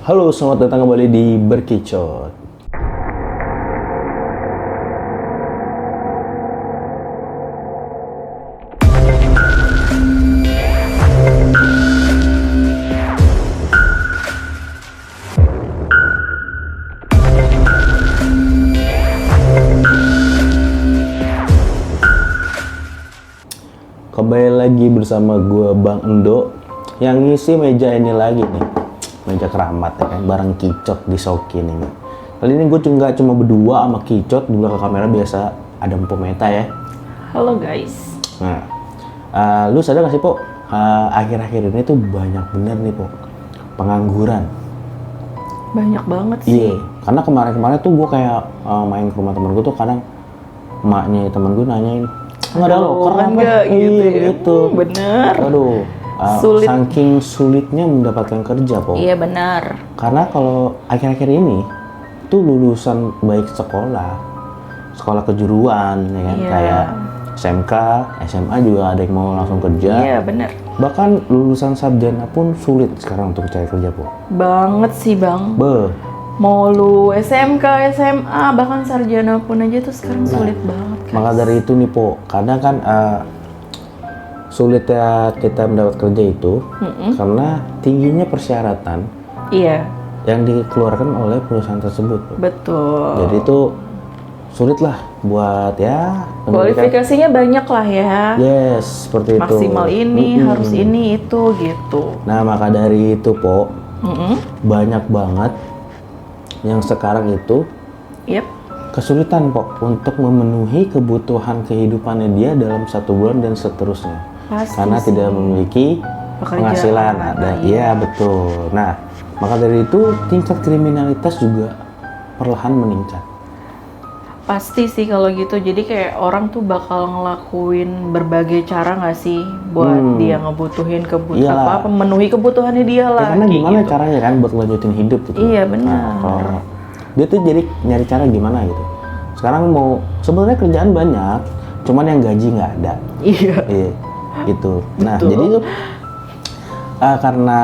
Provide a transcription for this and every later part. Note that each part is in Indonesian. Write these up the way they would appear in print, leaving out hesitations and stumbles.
Halo, selamat datang kembali di Berkicot. Kembali lagi bersama gue Bang Endo yang ngisi meja ini lagi nih, meja keramat ya kan, bareng Kicot di Sokin ini. Kali ini gue nggak cuma berdua sama Kicot, di belakang kamera biasa ada Mpo Meta ya. Halo guys. Nah, lu sadar gak sih Po, akhir-akhir ini tuh banyak bener nih Po, pengangguran. Banyak banget sih. Iya, karena kemarin-kemarin tuh gue kayak main ke rumah temen gue tuh kadang emaknya temen gue nanyain, nggak ada loker kan apa? nggak gitu ya? Gitu. Bener. Aduh, Sulit. saking sulitnya mendapatkan kerja Po. Iya benar. Karena kalau akhir-akhir ini tuh lulusan baik sekolah kejuruan ya kan, Iya. kayak SMK, SMA juga ada yang mau langsung kerja. Iya benar. Bahkan lulusan sarjana pun sulit sekarang untuk cari kerja Po. Banget sih bang. Mau lu SMK, SMA, bahkan sarjana pun aja tuh sekarang sulit banget kan. Maka dari itu nih Po, kadang kan sulitnya kita mendapat kerja itu karena tingginya persyaratan Iya. yang dikeluarkan oleh perusahaan tersebut Po. Betul. Jadi itu sulit lah buat ya memberikan- Kualifikasinya banyak lah ya. Yes, seperti itu. Maksimal ini, harus ini, itu gitu. Nah, maka dari itu Po, banyak banget yang sekarang itu Yep. kesulitan Po untuk memenuhi kebutuhan kehidupannya dia dalam 1 bulan dan seterusnya. Pasti Karena sih. tidak memiliki Pekerjaan penghasilan ada, ada. Iya, betul. Nah, maka dari itu tingkat kriminalitas juga perlahan meningkat. Pasti sih kalau gitu, jadi kayak orang tuh bakal ngelakuin berbagai cara nggak sih buat dia ngebutuhin Iyalah. memenuhi kebutuhannya dia Ya, lah. karena kayak gimana gitu. caranya kan buat lanjutin hidup gitu. Iya, benar. Nah, kalau dia tuh jadi nyari cara gimana gitu. Sekarang mau sebenarnya kerjaan banyak, cuman yang gaji nggak ada. Iya. Iya, gitu. Nah, Betul. jadi itu karena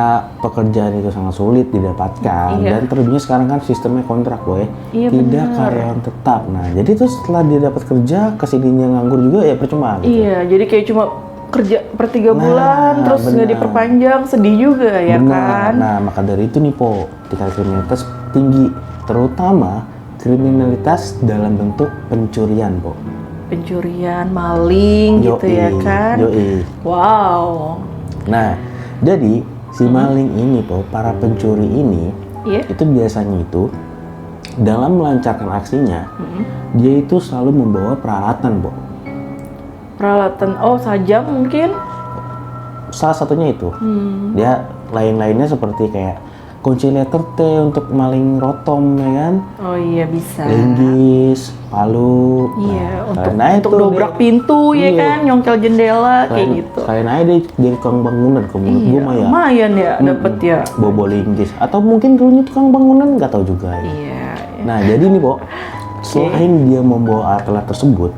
pekerjaan itu sangat sulit didapatkan Iya. dan terlebihnya sekarang kan sistemnya kontrak boy, Iya, tidak benar. karyawan tetap. Nah, jadi tuh setelah dia dapat kerja kesininya nganggur juga ya percuma gitu. Iya, jadi kayak cuma kerja per 3 bulan terus nggak benar. diperpanjang, sedih juga ya Benar. kan. Nah, maka dari itu nih Po, tingkat kriminalitas tinggi, terutama kriminalitas dalam bentuk pencurian Po. Pencurian, maling gitu ya kan. Yoi. Wow. Nah, jadi si maling ini Po, para pencuri ini Iya. itu biasanya itu dalam melancarkan aksinya, dia itu selalu membawa peralatan Po. Peralatan, sajam mungkin. Salah satunya itu, dia lain-lainnya seperti kayak kunci letter T untuk maling rotom ya kan, Oh iya bisa. linggis, palu. Iya, Nah, untuk itu dobrak dia- pintu ya Iya. kan, nyongkel jendela kayak gitu. Kalian aja deh jadi tukang bangunan, menurut gue mah ya. Lumayan ya dapet ya. Bobo linggis atau mungkin dulunya tukang bangunan nggak tahu juga ya. Iya. Nah, jadi nih, Po, selain dia membawa alat tersebut,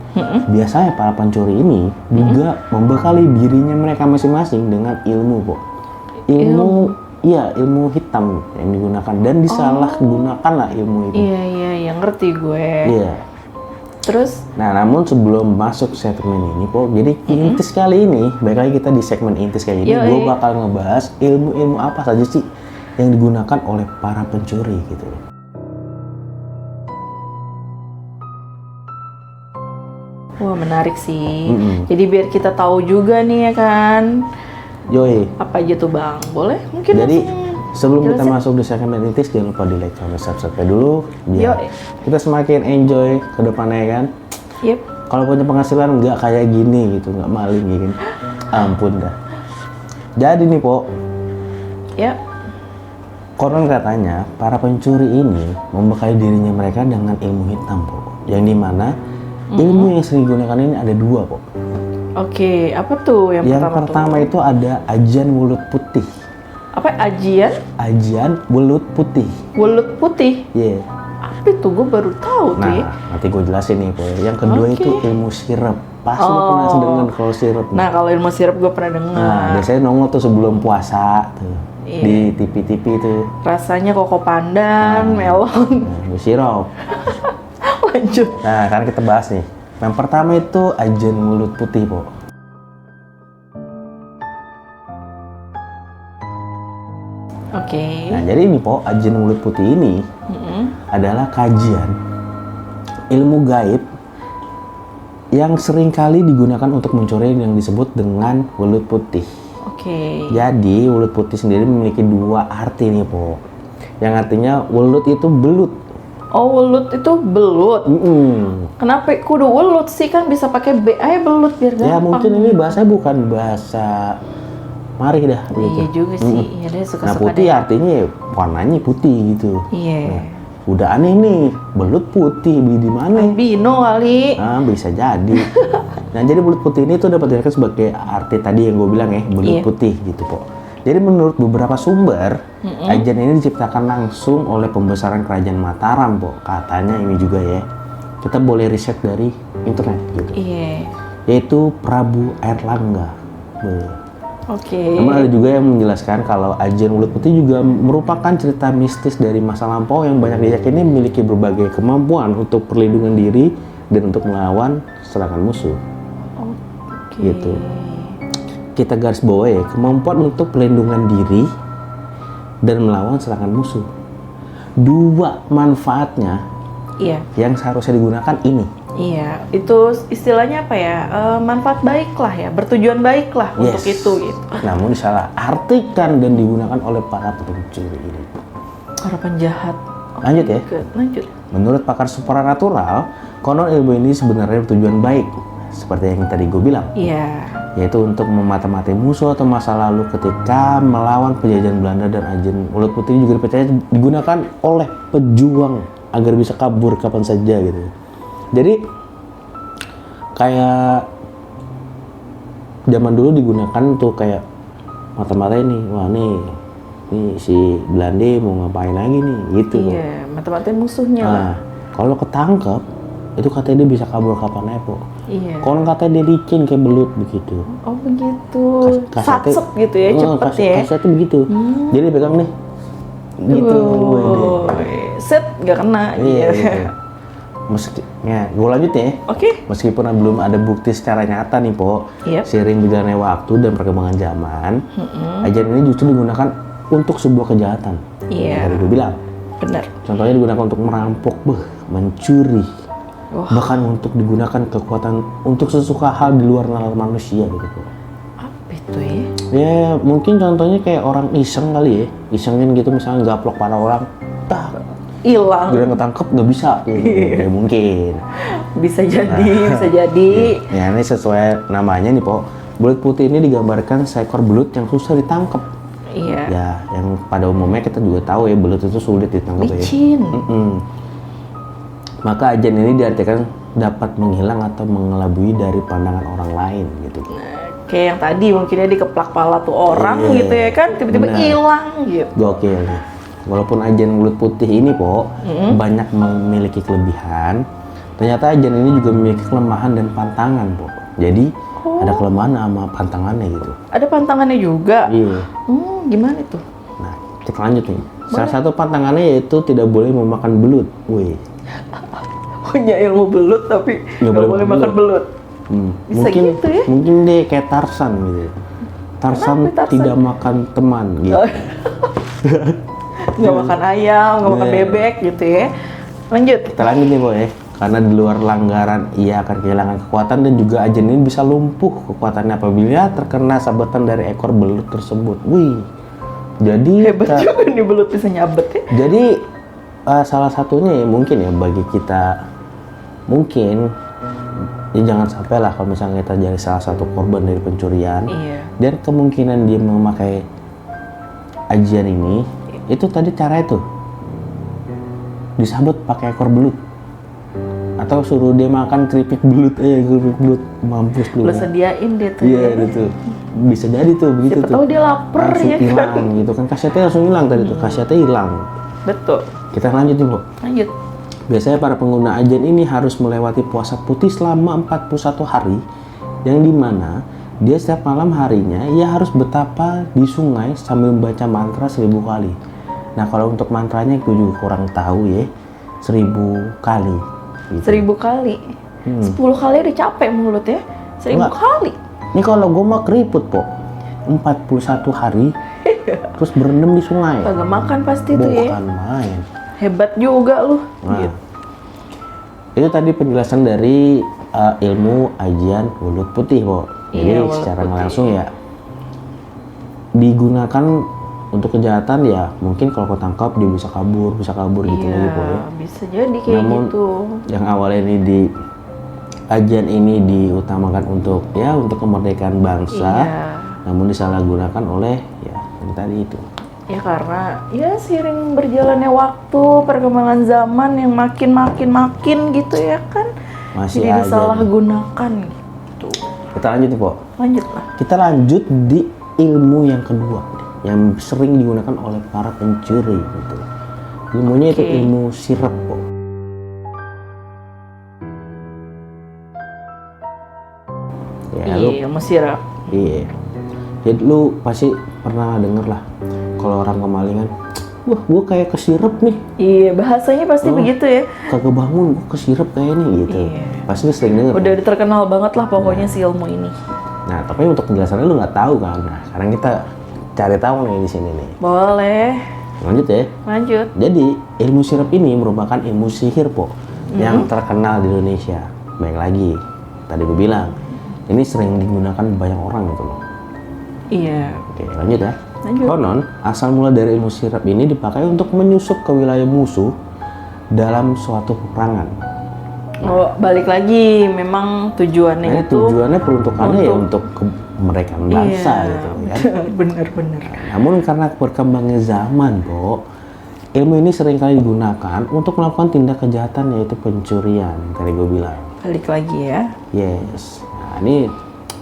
biasanya para pencuri ini juga membekali dirinya mereka masing-masing dengan ilmu, Po. Ilmu hitam yang digunakan dan disalahgunakan lah ilmu itu. Iya, ngerti gue. Iya. Terus, Nah, namun sebelum masuk segmen ini, Po, jadi intis kali ini, baik lagi kita di segmen intis kali ini, Yoi. gue bakal ngebahas ilmu-ilmu apa saja sih yang digunakan oleh para pencuri gitu. wah menarik sih. Jadi biar kita tahu juga nih ya kan, Yoi. apa aja tuh bang? Boleh? Mungkin Jadi langsung sebelum kita jelasin. masuk di segmen intis, jangan lupa di like, comment, subscribe dulu biar Yoi. kita semakin enjoy ke depannya ya kan. Yep. Kalau punya penghasilan nggak kayak gini gitu, nggak maling gitu. Ampun dah. Jadi nih Po, Ya. konon katanya para pencuri ini membekali dirinya mereka dengan ilmu hitam Po. Yang dimana ilmu yang sering digunakan ini ada 2 Po. Oke, apa tuh yang Pertama itu ada ajian welut putih. Apa ajian? Ajian welut putih. Welut putih. Iya. Apa itu? Gue baru tahu tuh ya. Nah, nanti gue jelasin nih, Po. Yang kedua Oke. itu ilmu sirep. Pasti lo pernah dengar kalau sirep. Nah, kalau ilmu sirup gue pernah dengar. Nah, biasanya nongol tuh sebelum puasa tuh. Iya. di TV-TV itu. Rasanya koko pandan, melon. Nah, sirup. Lanjut. Nah, sekarang kita bahas nih. Yang pertama itu ajen mulut putih, Po. Oke. Nah, jadi ini, Po, ajen mulut putih ini adalah kajian ilmu gaib yang seringkali digunakan untuk mencuri yang disebut dengan welut putih. Oke. Jadi, welut putih sendiri memiliki dua arti nih, Po. Yang artinya welut itu belut. Oh, welut itu belut. Kenapa kudu welut sih, kan bisa pakai B aja belut biar gampang. Ya mungkin ini bahasanya bukan bahasa mari dah gitu. Iya juga sih. Iya deh, Nah, suka-suka putih deh. artinya ya warnanya putih gitu. Iya. Nah, udah aneh nih, belut putih beli di mana? Albino kali. Ah, bisa jadi. Nah, jadi belut putih ini tuh dapat dilihat sebagai arti tadi yang gue bilang ya, belut Iya. putih gitu, Po. Jadi menurut beberapa sumber, ajen ini diciptakan langsung oleh pembesaran kerajaan Mataram, Po. Katanya ini juga ya. Kita boleh riset dari internet gitu. Iya. Yaitu Prabu Airlangga. Oke. Namun ada juga yang menjelaskan kalau ajen mulut putih juga merupakan cerita mistis dari masa lampau yang banyak diyakini memiliki berbagai kemampuan untuk perlindungan diri dan untuk melawan serangan musuh. Oke. Gitu. Kita garis bawah ya, kemampuan untuk perlindungan diri dan melawan serangan musuh. Dua manfaatnya Iya. yang seharusnya digunakan ini. Iya, itu istilahnya apa ya? Manfaat baik lah ya, bertujuan baik lah untuk Yes. itu gitu. Namun disalah artikan dan digunakan oleh para pencuri ini. Para penjahat. Lanjut ya. Good. Lanjut. Menurut pakar supranatural, konon ilmu ini sebenarnya bertujuan baik, seperti yang tadi gue bilang, Iya. yaitu untuk memata-matai musuh atau masa lalu ketika melawan penjajahan Belanda, dan ajen mulut putih juga dipercaya digunakan oleh pejuang agar bisa kabur kapan saja gitu. Jadi kayak zaman dulu digunakan tuh kayak mata-matai nih, wah nih si Belanda mau ngapain lagi nih gitu. Iya, mata-matain musuhnya lah. Nah, kalau ketangkep, itu katanya dia bisa kabur kapan aja, Po. Iya. Kalau katanya dia licin kayak belut begitu. Oh begitu. Kasetnya- Satset gitu ya, cepet ya. Kasetnya begitu. Jadi pegang nih. Gitu. Oh, set nggak kena. Iya, Iya. gitu. Ya, gue lanjut ya. Oke. Meskipun belum ada bukti secara nyata nih, Po, Yep. seiring berjalannya waktu dan perkembangan zaman, ajaran ini justru digunakan untuk sebuah kejahatan. Iya. Tadi gue bilang. Benar. Contohnya digunakan untuk merampok, mencuri, Wah. bahkan untuk digunakan kekuatan untuk sesuka hal di luar nalar manusia gitu, Po. Apa itu ya? Ya mungkin contohnya kayak orang iseng kali ya, isengin gitu misalnya gaplok para orang, Hilang. bilang ketangkep nggak bisa, gitu. Ya mungkin. Bisa jadi, bisa jadi. Ya ini sesuai namanya nih, Po. Belut putih ini digambarkan seekor belut yang susah ditangkap. Iya. Ya, yang pada umumnya kita juga tahu ya belut itu sulit ditangkap ya. Licin. Maka ajen ini diartikan dapat menghilang atau mengelabui dari pandangan orang lain gitu. Kayak yang tadi mungkin dia dikeplak pala tuh orang Iya. gitu ya kan, tiba-tiba Benar. hilang gitu. Gokil nih. Walaupun ajen mulut putih ini, Po, banyak memiliki kelebihan, ternyata ajen ini juga memiliki kelemahan dan pantangan, Po. Jadi ada kelemahan sama pantangannya gitu. Ada pantangannya juga. Iya. Gimana tuh? Nah, kita lanjut nih. Salah satu pantangannya yaitu tidak boleh memakan belut. Wih. Punya ilmu belut tapi Nggak nggak boleh boleh makan makan belut. Bisa Mungkin gitu ya? mungkin deh kayak Tarsan gitu. Tarsan Kenapa Tarzan? tidak makan teman gitu. Oh. Nggak makan ayam, nggak makan Iya. bebek gitu ya. Lanjut. Kita lanjut nih, Boy. Karena di luar langgaran ia akan kehilangan kekuatan dan juga ajen ini bisa lumpuh kekuatannya apabila terkena sabetan dari ekor belut tersebut. Wih. Jadi Hebat juga nih belut bisa nyabet ya. jadi salah satunya ya mungkin ya bagi kita mungkin ya jangan sampai lah kalau misalnya kita jadi salah satu korban dari pencurian. Iya. Dan kemungkinan dia memakai ajian ini itu tadi caranya tuh disabet pakai ekor belut atau suruh dia makan keripik belut mampus lu. Lo sediain deh tuh. Iya ya. gitu, bisa jadi tuh begitu Siapa tuh tahu dia lapar langsung ya kan. hilang gitu kan, kasetnya langsung hilang tadi tuh, kasetnya hilang. Betul. Kita lanjut nih, Bu. Lanjut. Biasanya para pengguna ajen ini harus melewati puasa putih selama 41 hari, yang dimana Dia setiap malam harinya ia harus betapa di sungai sambil membaca mantra 1000 kali. Nah kalau untuk mantranya gue juga kurang tahu ya, 1000 kali. Gitu. 1000 kali. 10 kali udah capek mulut ya. 1000 Enggak. kali. Ini kalau gue mah keriput po, 41 hari terus berendam di sungai. Kagak makan pasti tuh ya. Bukan main. Hebat juga lu. Nah, Gitu. itu tadi penjelasan dari ilmu ajian Welut Putih, Po. Jadi Iya, Welut secara Putih. nggak langsung ya digunakan untuk kejahatan ya. Mungkin kalau ketangkap dia bisa kabur gitu lagi, Po ya. Bisa jadi kayak Namun, gitu. Yang awalnya ini di ajian ini diutamakan untuk kemerdekaan bangsa, Iya. namun disalahgunakan oleh ya yang tadi itu. Ya karena ya seiring berjalannya waktu, perkembangan zaman yang makin gitu ya kan. Masih Jadi aja. disalahgunakan gitu. Kita lanjut nih, Po. Lanjut lah. Kita lanjut di ilmu yang kedua nih, yang sering digunakan oleh para pencuri gitu. Ilmunya itu Oke. ilmu sirep, Po. Ya, lu, Iya, Mesir. iya. Jadi lu pasti pernah denger lah kalau orang kemalingan, wah gua kayak kesirep nih, Iya, bahasanya pasti begitu ya. kagak bangun gua kesirep kayak nih gitu. Iya. Pasti lu sering denger. Udah terkenal banget lah pokoknya si ilmu ini. Nah, tapi untuk penjelasannya lu nggak tahu kan. Nah, sekarang kita cari tahu nih di sini nih. Boleh. Lanjut ya. Lanjut. Jadi ilmu sirep ini merupakan ilmu sihir, Po, yang terkenal di Indonesia. Baik lagi, tadi gue bilang ini sering digunakan banyak orang gitu loh. Iya. Oke, lanjut ya. Lanjut. Konon asal mula dari ilmu sirep ini dipakai untuk menyusup ke wilayah musuh dalam suatu peperangan. Oh, balik lagi memang tujuannya Nah, itu tujuannya peruntukannya ya untuk kemerdekaan bangsa Iya. gitu kan. Bener-bener. Namun karena berkembangnya zaman, Po, ilmu ini seringkali digunakan untuk melakukan tindak kejahatan yaitu pencurian. Tadi gue bilang. Balik lagi ya. Yes. Nah, ini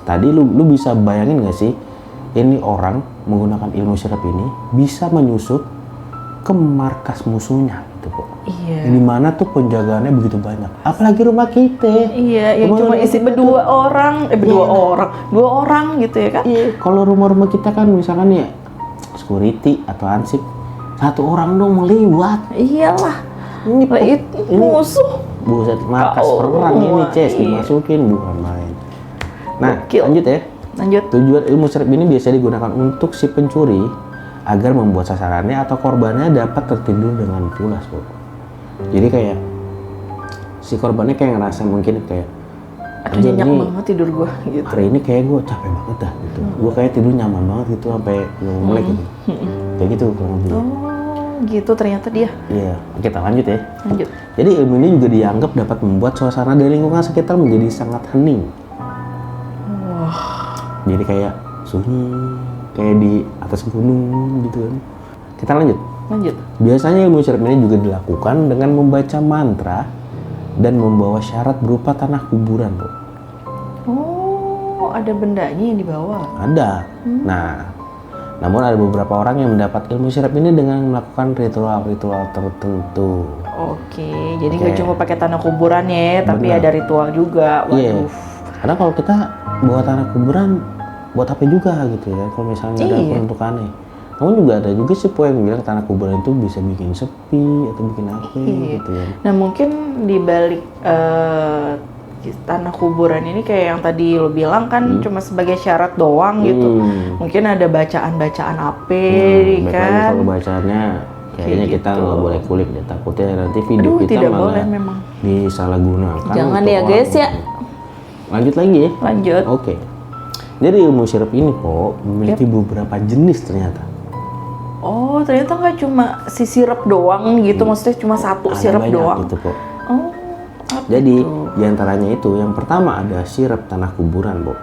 tadi lu bisa bayangin gak sih, ini orang menggunakan ilmu sirep ini bisa menyusup ke markas musuhnya gitu, Po. Iya. Di mana tuh penjagaannya begitu banyak. Apalagi rumah kita. Iya, yang Rumah cuma rumah isi kita berdua orang, dua orang gitu ya kan? Iya, kalau rumah-rumah kita kan misalkan ya security atau ansip satu orang dong meliwat. Iyalah. Ini Lah itu musuh. buset markas Kau perang ini rumah, Ces iya. dimasukin bukan main. Nah, Gokil. lanjut ya. Lanjut. Tujuan ilmu sirep ini biasanya digunakan untuk si pencuri agar membuat sasarannya atau korbannya dapat tertidur dengan pulas, Bu. Jadi kayak si korbannya kayak ngerasa mungkin kayak Aduh, "Anjir, nyenyak nih, banget tidur gua gitu. hari ini kayak gue capek banget dah gitu. Gue kayak tidur nyaman banget gitu sampai melek gitu. Kayak gitu kurang lebih. Oh, gitu ternyata dia. Iya, kita lanjut ya. Lanjut. Jadi ilmu ini juga dianggap dapat membuat suasana di lingkungan sekitar menjadi sangat hening. Jadi kayak sunyi, kayak di atas gunung gitu kan. Kita lanjut. Lanjut. Biasanya ilmu sirep ini juga dilakukan dengan membaca mantra dan membawa syarat berupa tanah kuburan, Bu. Oh, ada bendanya yang dibawa. Ada. Nah, namun ada beberapa orang yang mendapat ilmu sirep ini dengan melakukan ritual-ritual tertentu. Oke, jadi nggak Oke. cuma pakai tanah kuburan ya, tapi Bener. ada ritual juga. Iya. Waduh. Karena kalau kita bawa tanah kuburan, buat apa juga gitu ya? Kalau misalnya nggak ada Iya. peruntukannya. Namun juga ada juga sih Po yang bilang tanah kuburan itu bisa bikin sepi atau bikin apa Iya. gitu ya. Nah mungkin di balik tanah kuburan ini kayak yang tadi lo bilang kan cuma sebagai syarat doang gitu. Mungkin ada bacaan-bacaan apa Baik lagi kan? kalau bacaannya kayaknya Kayak kita gitu. nggak boleh kulik deh, takutnya nanti video Aduh, kita tidak malah boleh memang. disalahgunakan. Jangan untuk ya, orang. guys, ya. Lanjut lagi ya. Lanjut. Oke. Jadi ilmu sirep ini Po memiliki beberapa jenis ternyata. Oh ternyata nggak cuma si sirup doang gitu, maksudnya cuma satu Ada sirup banyak doang. gitu Po. Oh. Apa Jadi itu? diantaranya itu yang pertama ada sirep tanah kuburan, Po.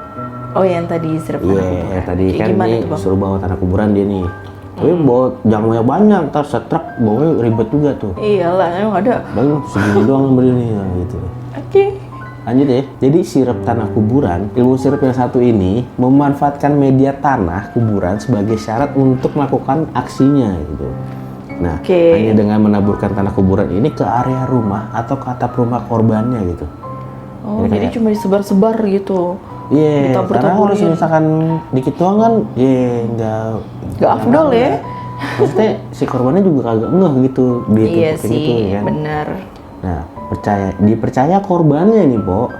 Oh yang tadi sirup Iya, tanah kuburan. tadi Kayak kan gimana nih tuh, Bang? suruh bawa tanah kuburan dia nih. Tapi bawa jangan banyak, ntar setruk bawanya ribet juga tuh. Iyalah, emang ada. Bang, segini doang yang beli nih, nah, gitu. Oke. Lanjut ya. Jadi sirep tanah kuburan, ilmu sirep yang satu ini memanfaatkan media tanah kuburan sebagai syarat untuk melakukan aksinya gitu. Nah, Oke. hanya dengan menaburkan tanah kuburan ini ke area rumah atau ke atap rumah korbannya gitu. Oh, Jadi jadi kayak- cuma disebar-sebar gitu. Iya, karena ditabur-taburin. harus misalkan dikit doang kan, Nggak afdol ya. Maksudnya si korbannya juga kagak ngeh gitu Iya ditimpukin sih, gitu ya kan. bener. Nah, dipercaya korbannya nih, Po.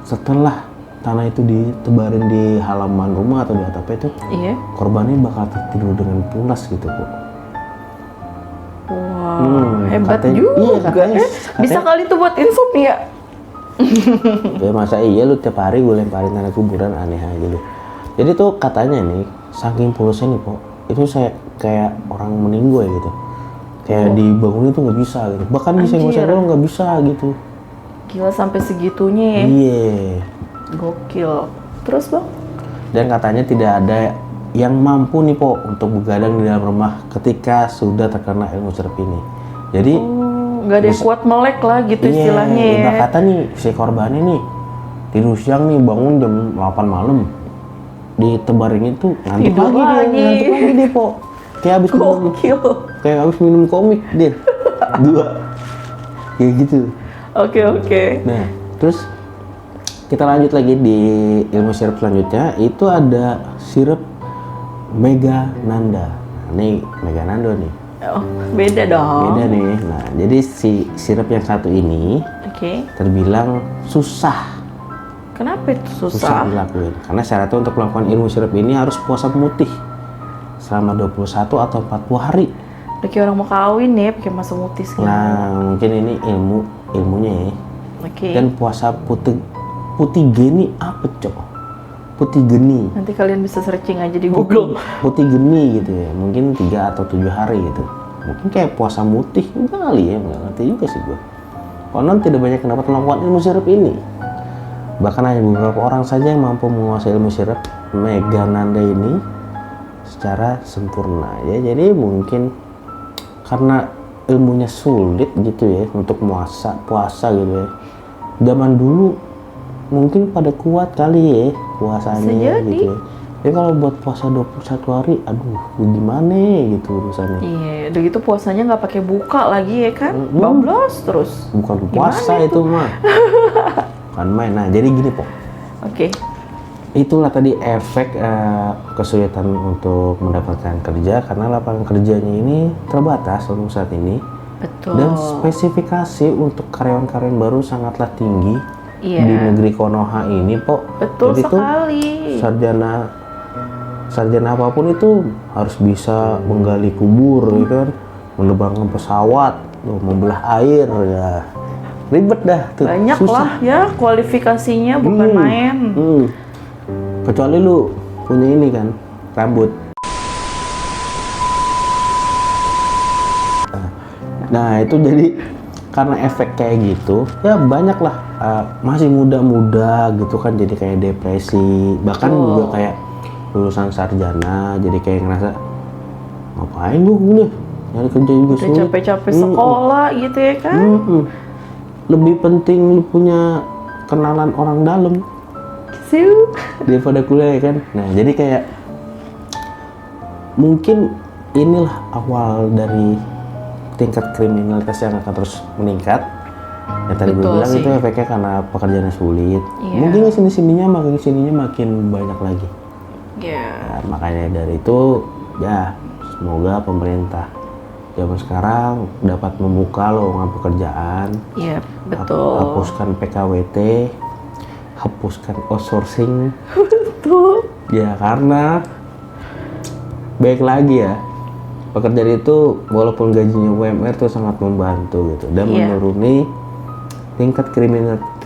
Setelah tanah itu ditebarin di halaman rumah atau di atap itu, Iya. korbannya bakal tertidur dengan pulas gitu, Po. Wah, hebat katanya- juga. iya, katanya- Bisa kali tuh buat insomnia. Ya masa iya lu tiap hari gue lemparin tanah kuburan, aneh aja lu. Jadi tuh katanya nih, saking pulusnya nih, Po, itu saya kayak orang meninggal gitu. Kayak dibangunin tuh nggak bisa gitu. Bahkan disenggol-senggol nggak bisa gitu. Gila sampai segitunya ya. Iya. Gokil. Terus bang? Dan katanya tidak ada yang mampu nih, Po, untuk begadang di dalam rumah ketika sudah terkena ilmu sirep ini. Jadi Nggak ada yang kuat melek lah gitu istilahnya ya. ibarat kata nih si korbannya nih tidur siang nih, bangun jam 8 malam, ditebarin itu ngantuk Tidur lagi lagi. dia, ngantuk lagi dia, Po. Gokil. Kayak habis minum komik dia. Dua. Kayak gitu. Oke. Nah, terus kita lanjut lagi di ilmu sirup selanjutnya, itu ada sirup Mega Nanda. Nah, ini Mega Nanda nih. Oh, beda dong. Beda nih. Nah, jadi si sirup yang satu ini Oke. terbilang susah Kenapa itu susah? dilakuin. Karena syaratnya untuk melakukan ilmu sirup ini harus puasa putih selama 21 atau 40 hari. Udah kayak orang mau kawin ya, pakai masa mutis gitu. Nah, mungkin ini ilmunya ya. Oke. Dan puasa putih geni apa, Cok? Putih geni. Nanti kalian bisa searching aja di Google. Putih geni gitu ya. Mungkin 3 atau 7 hari gitu. Mungkin kayak puasa mutih juga kali ya, nggak ngerti juga sih gua. Konon tidak banyak yang dapat melakukan ilmu sirup ini. Bahkan hanya beberapa orang saja yang mampu menguasai ilmu sirup Mega Nanda ini secara sempurna ya. Jadi mungkin karena ilmunya sulit gitu ya untuk puasa gitu ya. Zaman dulu mungkin pada kuat kali ya puasanya Bisa jadi. gitu ya. Tapi kalau buat puasa 21 hari, aduh gimana gitu urusannya. Iya, udah gitu puasanya nggak pakai buka lagi ya kan? Bablas terus. Bukan puasa itu mah. Bukan main. Nah, jadi gini, Po. Oke. Itulah tadi efek kesulitan untuk mendapatkan kerja karena lapangan kerjanya ini terbatas untuk saat ini. Betul. Dan spesifikasi untuk karyawan-karyawan baru sangatlah tinggi Iya. di negeri Konoha ini, Po. Betul Jadi tuh sekali. sarjana apapun itu harus bisa menggali kubur, gitu kan, menerbangkan pesawat, membelah air, ya ribet dah tuh. Banyak susah. lah ya kualifikasinya, bukan main. Kecuali lu punya ini kan, rambut. Nah itu jadi karena efek kayak gitu ya banyak lah masih muda-muda gitu kan, jadi kayak depresi, bahkan juga kayak lulusan sarjana jadi kayak ngerasa ngapain gue kuliah, nyari kerja juga Udah sulit. capek-capek sekolah gitu ya kan? Lebih penting lu punya kenalan orang dalam Siu. daripada kuliah ya kan. Nah jadi kayak mungkin inilah awal dari tingkat kriminalitas yang akan terus meningkat. Yang tadi gue Betul bilang sih. itu efeknya karena pekerjaannya sulit. Iya. Mungkin kesini-sininya makin banyak lagi. Ya. Nah, makanya dari itu ya semoga pemerintah zaman sekarang dapat membuka lowongan pekerjaan. Iya, betul. Hapuskan PKWT, hapuskan outsourcing. Betul. Ya karena baik lagi ya, pekerjaan itu walaupun gajinya UMR itu sangat membantu gitu dan Iya. menuruni tingkat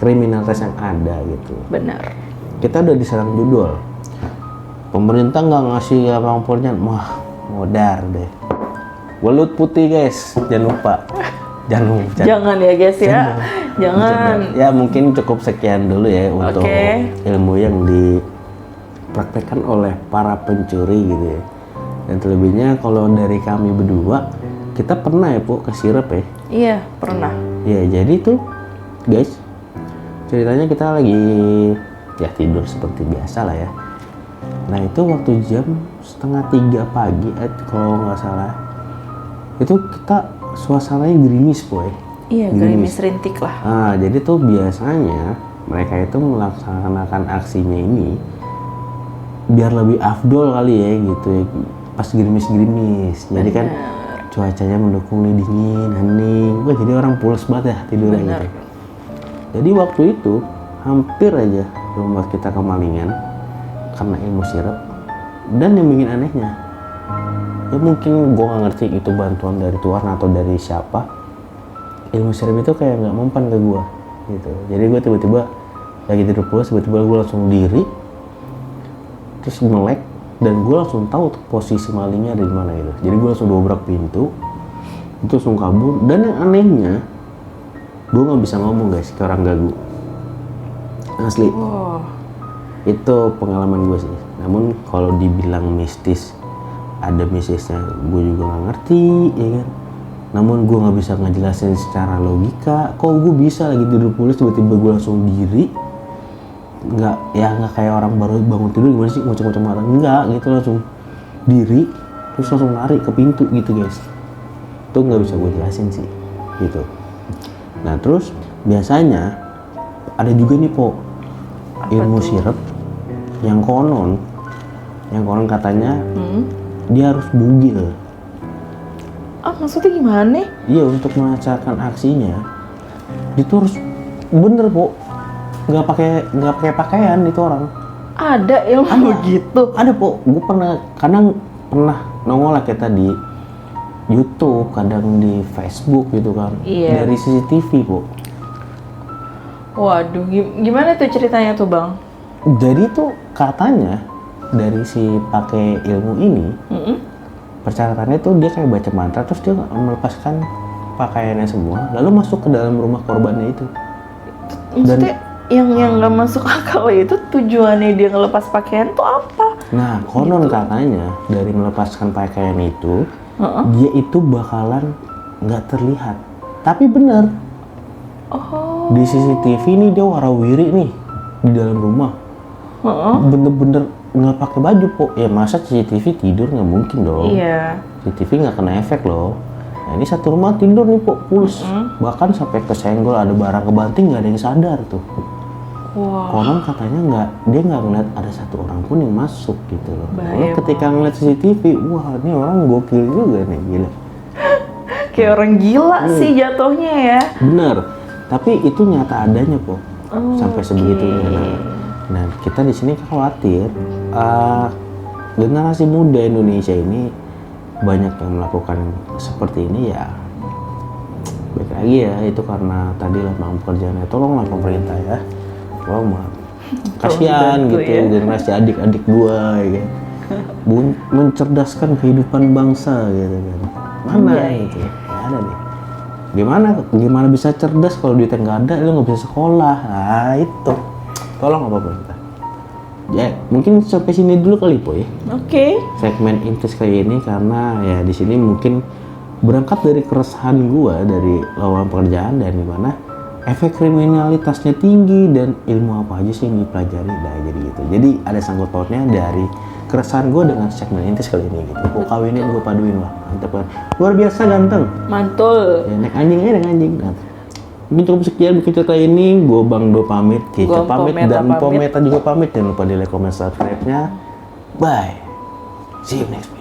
kriminalitas yang ada gitu. Benar. Kita udah diserang judul, pemerintah nggak ngasih lapangan pekerjaan, wah modar deh. Welut putih guys, jangan lupa. Jangan ya guys ya. Jangan. Ya mungkin cukup sekian dulu ya untuk Oke. ilmu yang dipraktekkan oleh para pencuri gitu ya. Dan terlebihnya kalau dari kami berdua, kita pernah ya Bu ke sirup ya. Iya, pernah. Ya jadi tuh guys, ceritanya kita lagi ya tidur seperti biasa lah ya. Nah itu waktu jam 2:30 pagi kalau nggak salah, itu kita suasananya gerimis boy. Iya, gerimis rintik lah. Nah jadi tuh biasanya mereka itu melaksanakan aksinya ini biar lebih afdol kali ya gitu ya, pas gerimis-gerimis. Jadi kan cuacanya mendukung nih, dingin, hening. Wah, jadi orang pules banget ya tidurnya gitu. Jadi waktu itu hampir aja rumah kita kemalingan karena ilmu sirep. Dan yang bikin anehnya, ya mungkin gue nggak ngerti itu bantuan dari Tuhan atau dari siapa, ilmu sirep itu kayak nggak mempan ke gue gitu. Jadi gue tiba-tiba lagi tidur pulas, tiba-tiba gue langsung diri, terus melek, dan gue langsung tahu tuh posisi malingnya ada di mana gitu. Jadi gue langsung dobrak pintu, itu langsung kabur. Dan yang anehnya, gue nggak bisa ngomong guys ke orang gagu, asli. Itu pengalaman gue sih. Namun kalau dibilang mistis, ada mistisnya, gue juga nggak ngerti, ya kan. Namun gue nggak bisa ngejelasin secara logika. Kok gue bisa lagi tidur pulas tiba-tiba gue langsung diri? Nggak kayak orang baru bangun tidur gimana sih ngocok-ngocok mata, enggak gitu, langsung diri terus langsung lari ke pintu gitu guys. Itu nggak bisa gue jelasin sih gitu. Nah terus biasanya ada juga nih po ilmu sirep yang konon katanya dia harus bugil. Maksudnya gimana? Iya, untuk melancarkan aksinya itu harus bener po, nggak pakai pakaian itu orang. Ada ilmu gitu? Ada po, gue kadang pernah nongol lah kayak tadi YouTube, kadang di Facebook gitu kan. Iya. Dari CCTV po. Waduh, gimana tuh ceritanya tuh bang? Jadi tuh katanya dari si pakai ilmu ini, persyaratannya tuh dia kayak baca mantra terus dia melepaskan pakaiannya semua lalu masuk ke dalam rumah korbannya itu. Maksudnya yang nggak masuk akal itu tujuannya dia ngelepas pakaian tuh apa? Nah konon katanya dari melepaskan pakaian itu dia itu bakalan nggak terlihat, tapi bener. Di CCTV nih dia warawiri nih di dalam rumah, bener-bener nggak pakai baju po. Ya masa CCTV tidur, nggak mungkin dong. Iya. CCTV nggak kena efek loh. Nah ini satu rumah tidur nih po, puls. Bahkan sampai kesenggol, ada barang kebanting, nggak ada yang sadar tuh. Konon katanya dia nggak ngeliat ada satu orang pun yang masuk gitu loh. Lalu ketika ngeliat CCTV, wah ini orang gokil juga nih, gila. Kayak orang gila sih jatuhnya ya. Bener, tapi itu nyata adanya po. Sampai sebegitunya. Nah kita di sini khawatir generasi muda Indonesia ini banyak yang melakukan seperti ini ya. Baik lagi ya, itu karena tadi lapangan pekerjaannya. Tolonglah pemerintah ya, tolong banget. Kasihan gitu ya. Generasi adik-adik gua ya, mencerdaskan kehidupan bangsa gitu kan. Mana itu? Nggak ada nih. Gimana bisa cerdas kalau duitnya nggak ada, lu nggak bisa sekolah. Nah itu. Tolong apa pemerintah. Ya, mungkin sampai sini dulu kali po ya. Oke. Segmen Intis kali ini karena ya di sini mungkin berangkat dari keresahan gua dari lowongan pekerjaan dan gimana efek kriminalitasnya tinggi dan ilmu apa aja sih yang dipelajari, nah jadi gitu. Jadi ada sangkut pautnya dari keresahan gua dengan segmen Intis kali ini gitu. Gua kawinin, gua paduin lah, mantep kan. Luar biasa ganteng. Mantul. Ya, naik anjing aja, naik anjing. Nah, mungkin cukup sekian video kali ini. Gue Bang Do pamit, Kicap pamit, dan Pometa juga pamit. Jangan lupa di like, comment, subscribe-nya. Bye. See you next week.